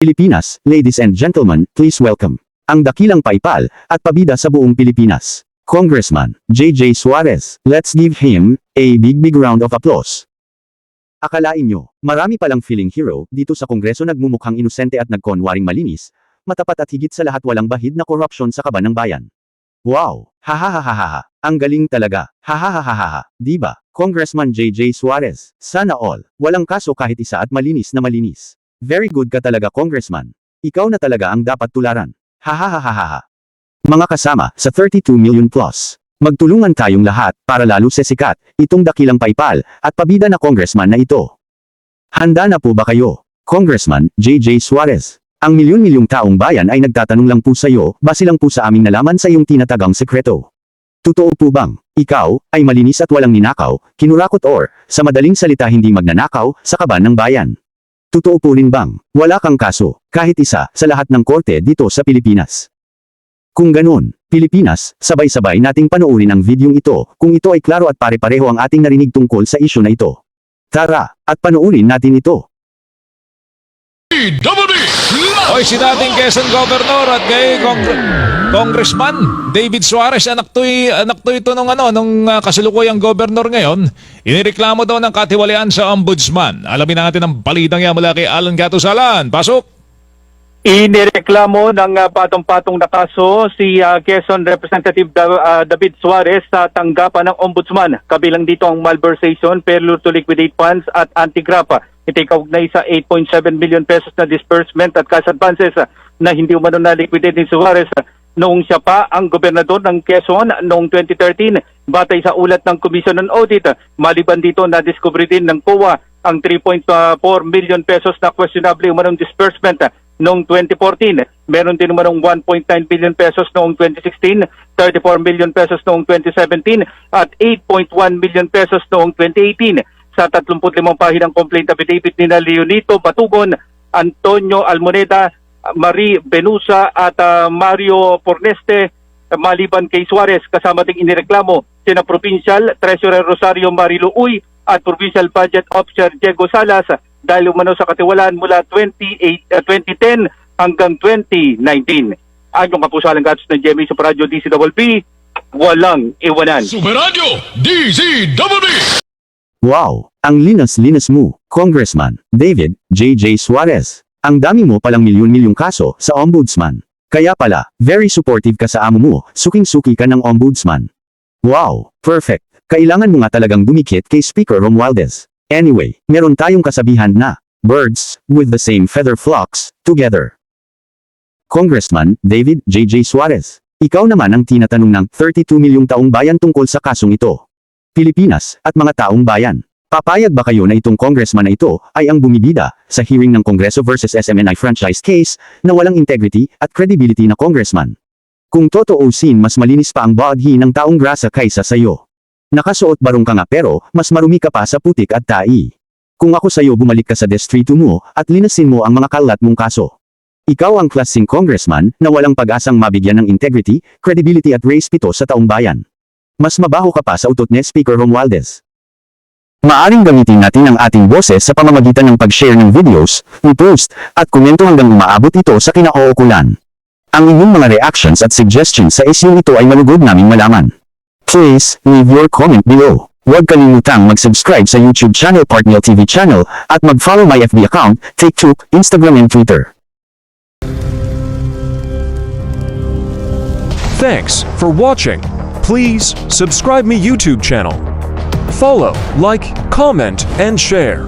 Pilipinas, ladies and gentlemen, please welcome ang dakilang paipal at pabida sa buong Pilipinas, Congressman JJ Suarez. Let's give him a big round of applause. Akalain nyo, marami palang feeling hero dito sa Kongreso, nagmumukhang inosente at nagkonwaring malinis, matapat at higit sa lahat walang bahid na korupsyon sa kaban ng bayan. Wow! Hahaha! Ang galing talaga! Hahaha! Diba, Congressman JJ Suarez? Sana all, walang kaso kahit isa at malinis na malinis. Very good ka talaga, Congressman. Ikaw na talaga ang dapat tularan. Hahaha! Mga kasama, sa 32 million plus, magtulungan tayong lahat para lalo sesikat itong dakilang paipal at pabida na Congressman na ito. Handa na po ba kayo, Congressman JJ Suarez? Ang milyon-milyong taong bayan ay nagtatanong lang po sa iyo, base lang po sa aming nalaman sa iyong tinatagang sekreto. Totoo po bang ikaw ay malinis at walang ninakaw, kinurakot or, sa madaling salita, hindi magnanakaw sa kaban ng bayan? Totoo po rin bang wala kang kaso, kahit isa, sa lahat ng korte dito sa Pilipinas? Kung ganun, Pilipinas, sabay-sabay nating panoorin ang videong ito, kung ito ay klaro at pare-pareho ang ating narinig tungkol sa isyu na ito. Tara, at panoorin natin ito. Hoy, si dating Quezon Governor at kay Congressman David Suarez, anak to ito nung kasalukuyang governor ngayon, inireklamo daw ng katiwalian sa ombudsman. Alamin natin ang balitang yan mula kay Alan Gatusalan. Pasok! Inireklamo ng patong-patong na kaso si Quezon Representative David Suarez sa tanggapan ng ombudsman. Kabilang dito ang malversation, failure to liquidate funds at anti-graft. Ito ay kaugnay sa 8.7 million pesos na disbursement at cash advances na hindi umano na-liquidate ni Suarez noong siya pa ang gobernador ng Quezon noong 2013. Batay sa ulat ng Commission on Audit, maliban dito na-discover din ng COA ang 3.4 million pesos na questionable umanong disbursement noong 2014. Meron din umanong 1.9 billion pesos noong 2016, 34 million pesos noong 2017 at 8.1 million pesos noong 2018. Sa 35 pahinang complaint affidavit ni Leonito Batugon, Antonio Almoneda, Marie Benusa at Mario Porneste, maliban kay Suarez, kasama ding inireklamo sina Provincial Treasurer Rosario Marilu Uy at Provincial Budget Officer Diego Salas dahil umano sa katiwalaan mula 2010 hanggang 2019. Anyong kapusalang gatos ng GMA sa Radyo DCWP, walang iwanan. Superradyo DCWP! Wow! Ang linas-linas mo, Congressman David JJ Suarez. Ang dami mo palang milyon-milyong kaso sa ombudsman. Kaya pala, very supportive ka sa amo mo, suking-suki ka ng ombudsman. Wow! Perfect! Kailangan mo nga talagang dumikit kay Speaker Romualdez. Anyway, meron tayong kasabihan na, birds with the same feather flocks together. Congressman David JJ Suarez, ikaw naman ang tinatanong ng 32 milyong taong bayan tungkol sa kasong ito. Pilipinas, at mga taong bayan. Papayag ba kayo na itong congressman na ito ay ang bumibida sa hearing ng Kongreso versus SMNI franchise case na walang integrity at credibility na congressman? Kung totoosin, mas malinis pa ang baghi ng taong grasa kaysa sayo. Nakasuot barong ka nga pero mas marumi ka pa sa putik at tai. Kung ako sayo, bumalik ka sa distrito mo at linasin mo ang mga kalat mong kaso. Ikaw ang klaseng congressman na walang pag-asang mabigyan ng integrity, credibility at respeto sa taong bayan. Mas mabaho ka pa sa utot ni Speaker Romualdez. Maaring gamitin natin ang ating boses sa pamamagitan ng pag-share ng videos, i-post, at komento hanggang umaabot ito sa kinauukulan. Ang inyong mga reactions at suggestions sa isyung ito ay malugod naming malaman. Please, leave your comment below. Huwag kalimutang mag-subscribe sa YouTube channel Partneil TV channel, at mag-follow my FB account, TikTok, Instagram and Twitter. Thanks for watching. Please subscribe me YouTube channel. Follow, like, comment, and share.